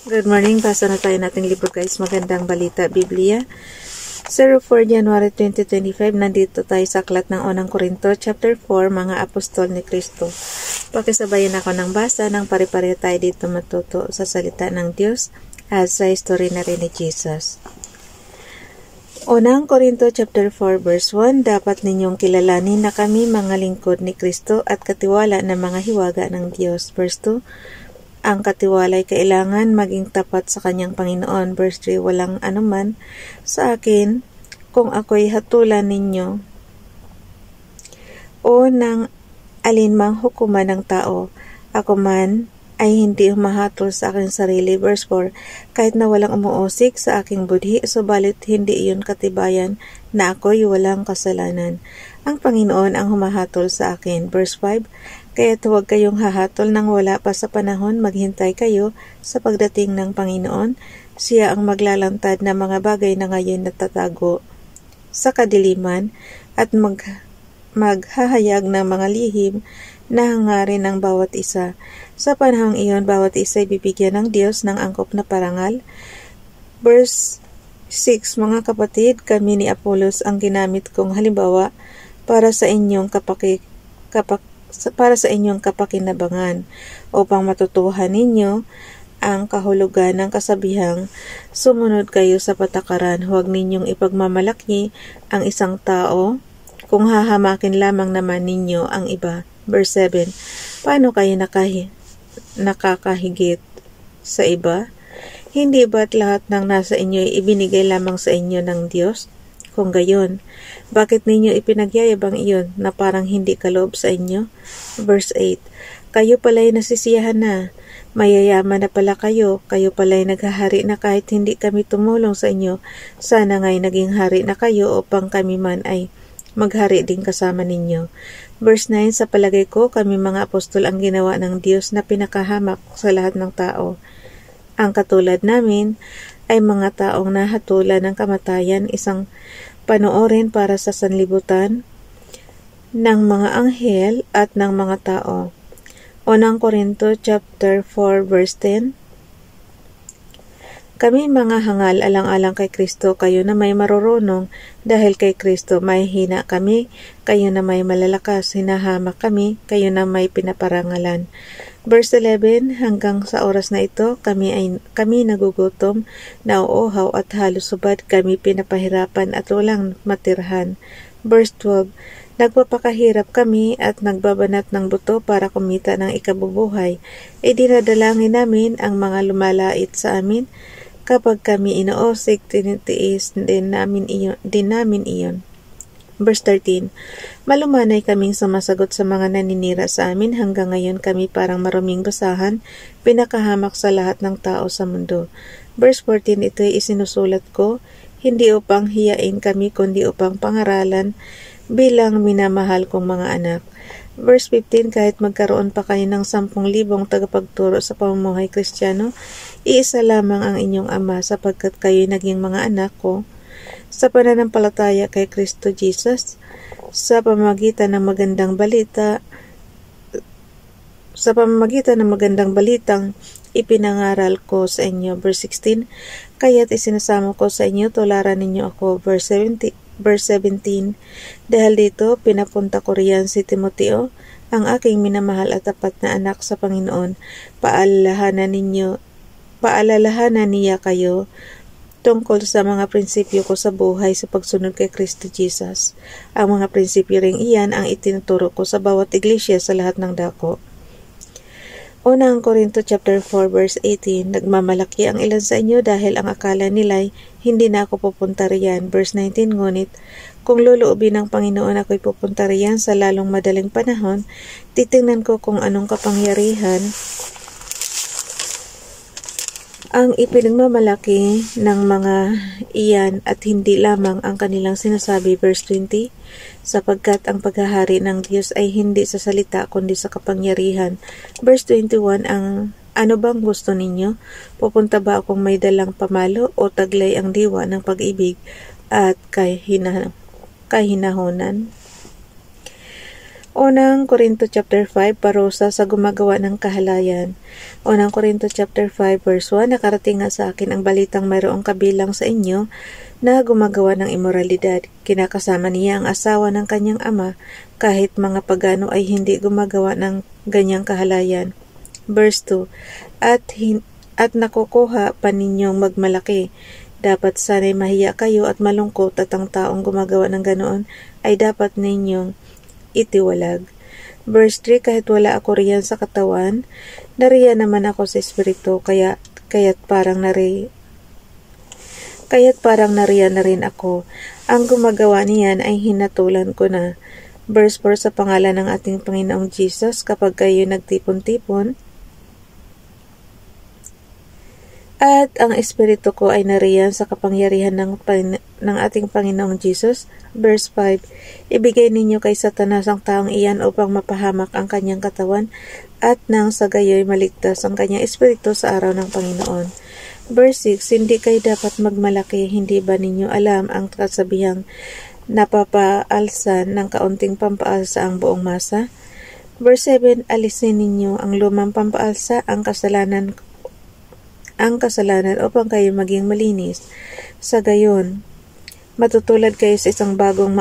Good morning. Basa na tayo nating libro guys. Magandang balita, Biblia. 04 January 2025. Nandito tayo sa aklat ng unang Korinto, chapter 4, mga apostol ni Kristo. Pakisabayan ako ng basa ng pare-pare tayo dito matuto sa salita ng Diyos at sa history na rin ni Jesus. Unang Korinto chapter 4 verse 1, dapat ninyong kilalanin na kami mga lingkod ni Kristo at katiwala na mga hiwaga ng Diyos. Verse 2, ang katiwala ay kailangan maging tapat sa kanyang Panginoon. Verse 3, walang anuman sa akin kung ako'y hatulan ninyo o ng alinmang hukuman ng tao. Ako man ay hindi humahatol sa aking sarili. Verse 4, kahit na walang umuusik sa aking budhi, subalit hindi iyon katibayan na ako'y walang kasalanan. Ang Panginoon ang humahatol sa akin. Verse 5, kaya huwag kayong hahatol nang wala pa sa panahon, maghintay kayo sa pagdating ng Panginoon. Siya ang maglalantad na mga bagay na ngayon natatago sa kadiliman at maghahayag ng mga lihim na hangarin ng bawat isa. Sa panahong iyon, bawat isa ay bibigyan ng Diyos ng angkop na parangal. Verse 6, mga kapatid, kami ni Apollos ang ginamit kong halimbawa para sa inyong kapakinabangan upang matutuhan ninyo ang kahulugan ng kasabihang sumunod kayo sa patakaran. Huwag ninyong ipagmamalaki ang isang tao kung hahamakin lamang naman ninyo ang iba. Verse 7, paano kayo nakakahigit sa iba? Hindi ba't lahat ng nasa inyo ay ibinigay lamang sa inyo ng Diyos? Kung gayon, bakit ninyo ipinagyayabang iyon na parang hindi kaloob sa inyo? Verse 8, kayo pala'y nasisiyahan na, mayayaman na pala kayo pala'y naghahari na kahit hindi kami tumulong sa inyo. Sana nga'y naging hari na kayo upang kami man ay maghari din kasama ninyo. Verse 9, sa palagay ko, kami mga apostol ang ginawa ng Diyos na pinakahamak sa lahat ng tao. Ang katulad namin ay mga taong nahatulan ng kamatayan, isang panoorin para sa sanlibutan ng mga anghel at ng mga tao. Unang Korinto chapter 4 verse 10, kami mga hangal alang-alang kay Kristo, kayo na may marurunong, dahil kay Kristo may hina kami, kayo na may malalakas, hinahamak kami, kayo na may pinaparangalan. Verse 11, hanggang sa oras na ito, kami nagugutom, nauuhaw at halos subad, kami pinapahirapan at walang matirhan. Verse 12, nagpapakahirap kami at nagbabanat ng buto para kumita ng ikabubuhay. Dinadalangin namin ang mga lumalait sa amin. Kapag kami inoosik, tinitiis din namin iyon. Verse 13, malumanay kaming sumasagot sa mga naninira sa amin. Hanggang ngayon kami parang maruming basahan, pinakahamak sa lahat ng tao sa mundo. Verse 14, ito ay isinusulat ko, hindi upang hiyain kami, kundi upang pangaralan bilang minamahal kong mga anak. Verse 15, kahit magkaroon pa kayo ng 10,000 tagapagturo sa pamumuhay Kristiyano, iisa lamang ang inyong Ama, sapagkat kayo naging mga anak ko sa pananampalataya kay Kristo Jesus, sa pamamagitan ng magandang balitang ipinangaral ko sa inyo. Verse 16, kaya't isinasamo ko sa inyo, tularan ninyo ako. Verse 17, dahil dito pinapunta ko riyan si Timoteo, ang aking minamahal at tapat na anak sa Panginoon. Paalalahanan niya kayo tungkol sa mga prinsipyo ko sa buhay sa pagsunod kay Kristo Jesus. Ang mga prinsipyo ring iyan ang itinuturo ko sa bawat iglesia sa lahat ng dako. Unang Korinto chapter 4 verse 18, nagmamalaki ang ilan sa inyo dahil ang akala nila'y hindi na ako pupunta riyan. Verse 19, ngunit kung luluubin ng Panginoon ako'y pupunta riyan sa lalong madaling panahon, titingnan ko kung anong kapangyarihan ang ipinagmamalaki ng mga iyan at hindi lamang ang kanilang sinasabi. Verse 20, sapagkat ang paghahari ng Diyos ay hindi sa salita kundi sa kapangyarihan. Verse 21, ano bang gusto ninyo? Pupunta ba akong may dalang pamalo o taglay ang diwa ng pag-ibig at kahinahunan? Unang Korinto chapter 5, parusa sa gumagawa ng kahalayan. Unang Korinto chapter 5 verse 1, nakarating nga sa akin ang balitang mayroong kabilang sa inyo na gumagawa ng immoralidad. Kinakasama niya ang asawa ng kanyang ama, kahit mga pagano ay hindi gumagawa ng ganyang kahalayan. Verse 2, at nakukuha pa ninyong magmalaki. Dapat sana'y mahiya kayo at malungkot, at ang taong gumagawa ng ganoon ay dapat ninyong itiwalag. Verse 3, kahit wala ako riyan sa katawan, nariyan naman ako sa espiritu, kaya't parang nariyan na rin ako. Ang gumagawa niyan ay hinatulan ko na. Verse 4, sa pangalan ng ating Panginoong Jesus, kapag kayo nagtipon-tipon, at ang espiritu ko ay nariyan sa kapangyarihan ng ating Panginoong Jesus. Verse 5, ibigay ninyo kay Satanas ang taong iyan upang mapahamak ang kanyang katawan, at nang sa gayoy maligtas ang kanyang espiritu sa araw ng Panginoon. Verse 6, hindi kayo dapat magmalaki, hindi ba ninyo alam ang kasabihang napapaalsa ng kaunting pampaalsa ang buong masa? Verse 7, alisin ninyo ang lumang pampaalsa, ang kasalanan upang kayo maging malinis. Sa gayon, matutulad kayo sa isang bagong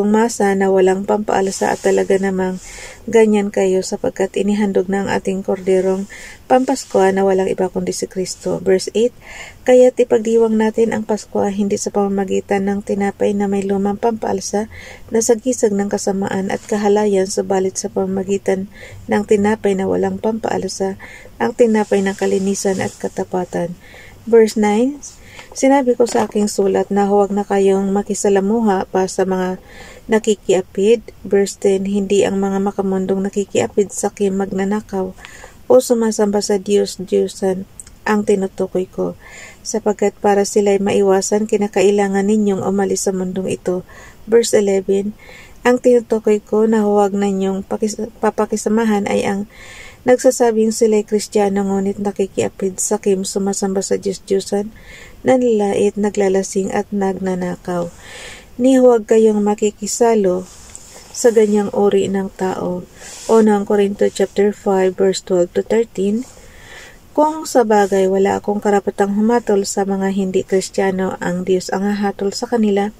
masa na walang pampaalsa, at talaga namang ganyan kayo sapagkat inihandog ng ating korderong Pampasko na walang iba kundi si Kristo. Verse 8, kaya't ipagdiwang natin ang Pasko hindi sa pamamagitan ng tinapay na may lumang pampaalsa na sagisag ng kasamaan at kahalayan, subalit sa pamamagitan ng tinapay na walang pampaalsa, ang tinapay ng kalinisan at katapatan. Verse 9, sinabi ko sa aking sulat na huwag na kayong makisalamuha pa sa mga nakikiapid. Verse 10, hindi ang mga makamundong nakikiapid sa magnanakaw o sumasamba sa Diyos-Diyosan ang tinutukoy ko, sapagkat para sila'y maiwasan, kinakailangan ninyong umalis sa mundong ito. Verse 11, ang tinutukoy ko na huwag na ninyong papakisamahan ay ang nagsasabing sila'y Kristiyano ngunit nakikiapid, sakim, sumasamba sa Diyos-Diyosan, nanlalait, naglalasing at nagnanakaw. Ni huwag kayong makikisalo sa ganyang uri ng tao. Unang Korinto chapter 5 verse 12 to 13, kung sa bagay wala akong karapatang humatol sa mga hindi Kristiyano, ang Diyos ang hahatol sa kanila.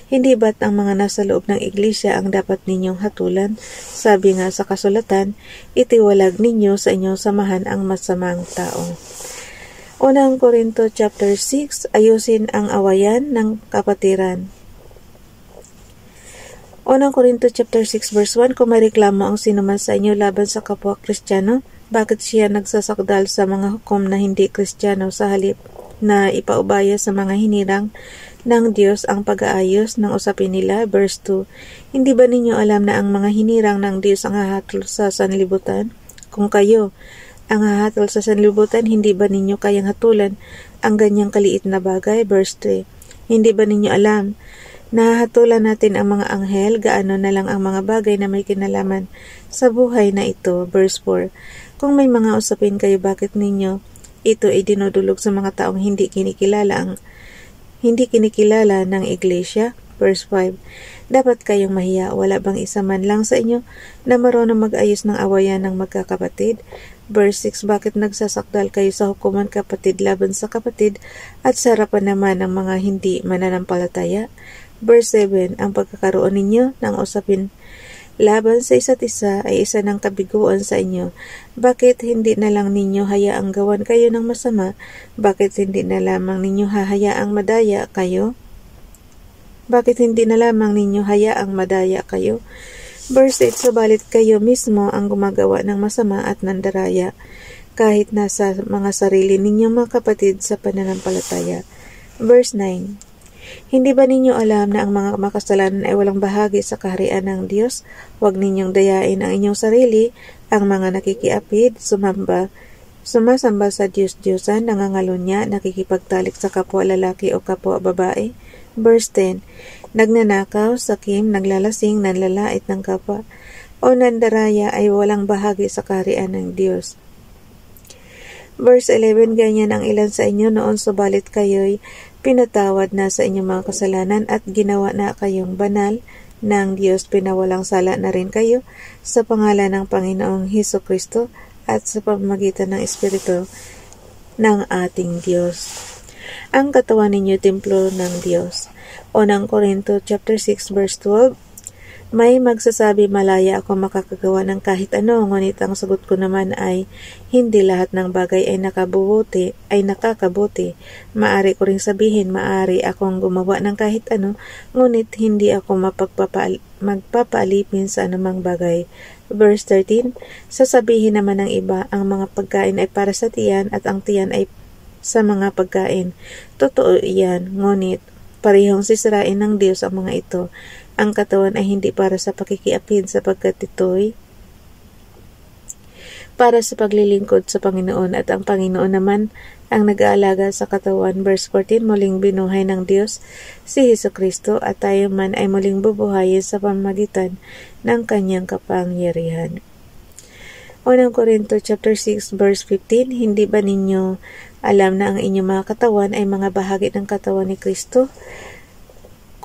Hindi ba't ang mga nasa loob ng iglesia ang dapat ninyong hatulan? Sabi nga sa kasulatan, itiwalag ninyo sa inyong samahan ang masamang tao. Unang Korinto chapter 6, ayusin ang awayan ng kapatiran. Unang Korinto chapter 6 verse 1, kung may reklamo ang sinuman sa inyo laban sa kapwa Kristiyano, bakit siya nagsasakdal sa mga hukom na hindi Kristiyano sa halip na ipaubaya sa mga hinirang ng Diyos ang pag-aayos ng usapin nila? Verse 2, hindi ba ninyo alam na ang mga hinirang ng Diyos ang hahatol sa sanlibutan? Kung kayo ang hahatol sa sanlibutan, hindi ba ninyo kayang hatulan ang ganyang kaliit na bagay? Verse 3, hindi ba ninyo alam nahahatulan natin ang mga anghel, gaano na lang ang mga bagay na may kinalaman sa buhay na ito? Verse 4, kung may mga usapin kayo, bakit ninyo ito ay dinudulog sa mga taong hindi kinikilala ng iglesia? Verse 5, dapat kayong mahiya, wala bang isa man lang sa inyo na marunong mag-ayos ng awayan ng magkakapatid? Verse 6, bakit nagsasakdal kayo sa hukuman kapatid laban sa kapatid at sa harapan naman ng mga hindi mananampalataya? Verse 7, ang pagkakaroon ninyo ng usapin laban sa isa't isa ay isa ng kabiguan sa inyo. Bakit hindi na lang ninyo hayaang gawan kayo ng masama? Bakit hindi na lamang ninyo hahayaang madaya kayo? Verse 8, subalit kayo mismo ang gumagawa ng masama at nandaraya, kahit nasa mga sarili ninyong mga kapatid sa pananampalataya. Verse 9, hindi ba ninyo alam na ang mga makasalanan ay walang bahagi sa kaharian ng Diyos? Huwag ninyong dayain ang inyong sarili, ang mga nakikiapid, sumasamba sa Diyos-Diyosan, nangangalunya, nakikipagtalik sa kapwa lalaki o kapwa babae. Verse 10, nagnanakaw, sakim, naglalasing, nanlalait ng kapwa, o nandaraya ay walang bahagi sa kaharian ng Diyos. Verse 11, ganyan ang ilan sa inyo noon, subalit kayo'y pinatawad na sa inyong mga kasalanan at ginawa na kayong banal ng Diyos, pinawalang sala na rin kayo sa pangalan ng Panginoong Hesukristo at sa pamamagitan ng Espiritu ng ating Diyos. Ang katawan ninyo, templo ng Diyos. Unang Korinto chapter 6 verse 12. May magsasabi, malaya ako makakagawa ng kahit ano, ngunit ang sagot ko naman ay, hindi lahat ng bagay ay nakakabuti. Maari ko ring sabihin, maari akong gumawa ng kahit ano, ngunit hindi ako magpapaalipin sa anumang bagay. Verse 13, sasabihin naman ng iba, ang mga pagkain ay para sa tiyan at ang tiyan ay sa mga pagkain. Totoo iyan, ngunit parehong sisirain ng Diyos ang mga ito. Ang katawan ay hindi para sa pakikiapid sapagkat ito'y para sa paglilingkod sa Panginoon at ang Panginoon naman ang nag-aalaga sa katawan. Verse 14, muling binuhay ng Diyos si Hesukristo at tayo man ay muling bubuhayin sa pamamagitan ng kanyang kapangyarihan. Unang Korinto chapter 6 verse 15, hindi ba ninyo alam na ang inyong mga katawan ay mga bahagi ng katawan ni Kristo?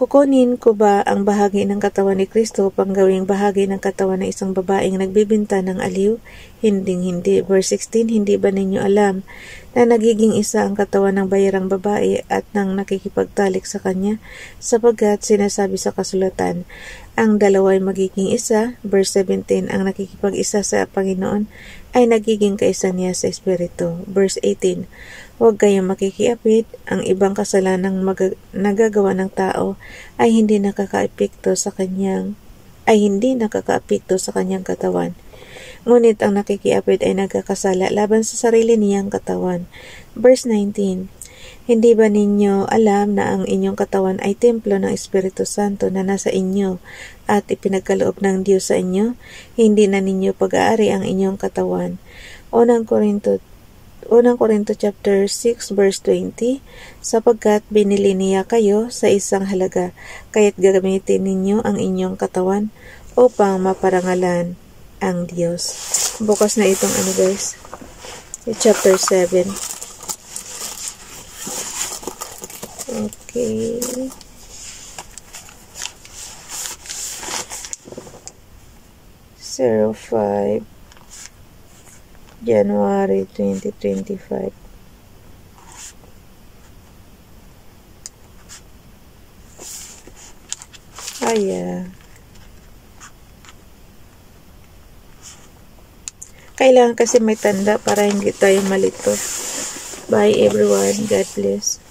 Kukunin ko ba ang bahagi ng katawan ni Kristo upang gawing bahagi ng katawan ng isang babaeng nagbibinta ng aliw? Hindi. Verse 16, hindi ba ninyo alam na nagiging isa ang katawan ng bayarang babae at nang nakikipagtalik sa kanya? Sapagkat sinasabi sa kasulatan, ang dalawa ay magiging isa. Verse 17, ang nakikipag-isa sa Panginoon ay nagiging kaisa niya sa Espiritu. Verse 18, huwag kayong makikiapid, ang ibang kasalanang nagagawa ng tao ay hindi nakakaapekto sa kanyang katawan. Ngunit ang nakikiapid ay nagkakasala laban sa sarili niyang katawan. Verse 19, hindi ba ninyo alam na ang inyong katawan ay templo ng Espiritu Santo na nasa inyo at ipinagkaloob ng Diyos sa inyo? Hindi na ninyo pag-aari ang inyong katawan. Unang Korinto chapter 6 verse 20, sapagkat binili niya kayo sa isang halaga, kaya't gagamitin ninyo ang inyong katawan upang maparangalan ang Diyos. Bukas na itong guys, chapter 7. Okay. January 2025. Kailangan kasi may tanda para hindi tayo malito. Bye everyone. God bless.